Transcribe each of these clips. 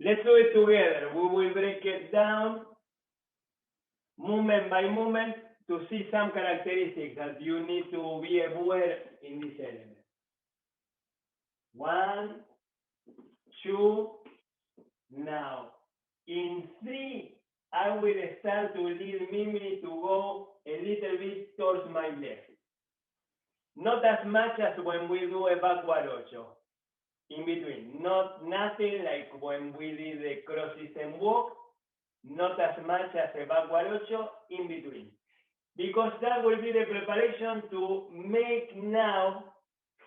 Let's do it together. We will break it down movement by movement to see some characteristics that you need to be aware in this element. 1, 2, now. In 3, I will start to lead Mimi to go a little bit towards my left. Not as much as when we do a backward ocho. In between. Nothing like when we did the cross system walk. Not as much as a backward ocho. In between. Because that will be the preparation to make now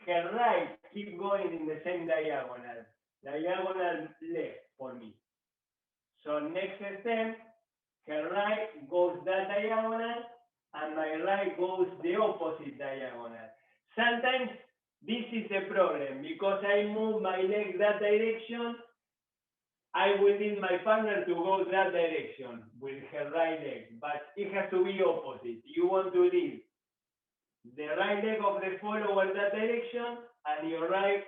her right keep going in the same diagonal. Diagonal left for me. So next step, her right goes that diagonal, and my right goes the opposite diagonal. Sometimes this is a problem, because I move my leg that direction, I will need my partner to go that direction with her right leg, but it has to be opposite. You want to lead the right leg of the follower that direction, and your right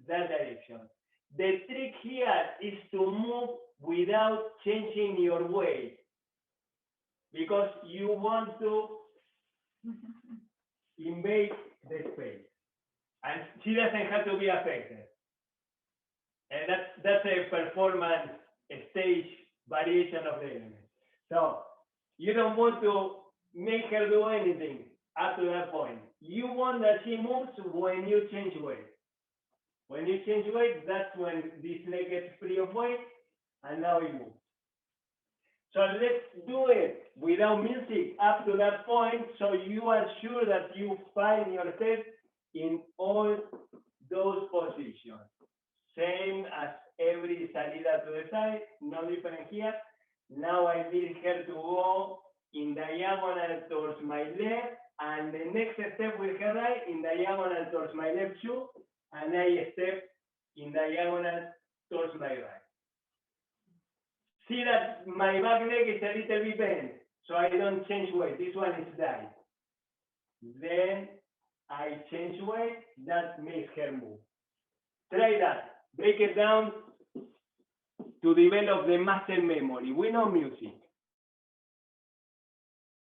that direction. The trick here is to move without changing your weight, because you want to invade the space, and she doesn't have to be affected. And that's a performance stage variation of the element. So you don't want to make her do anything up to that point. You want that she moves when you change weight. When you change weight, that's when this leg gets free of weight, and now it moves. So let's do it without music up to that point, so you are sure that you find yourself in all those positions. Same as every salida to the side, no different here. Now I need her to go in diagonal towards my left, and the next step with her right in diagonal towards my left too, and I step in diagonal towards my right. See that my back leg is a little bit bent, so I don't change weight. This one is tight. Then I change weight, that makes her move. Try that. Break it down to develop the muscle memory. We know music.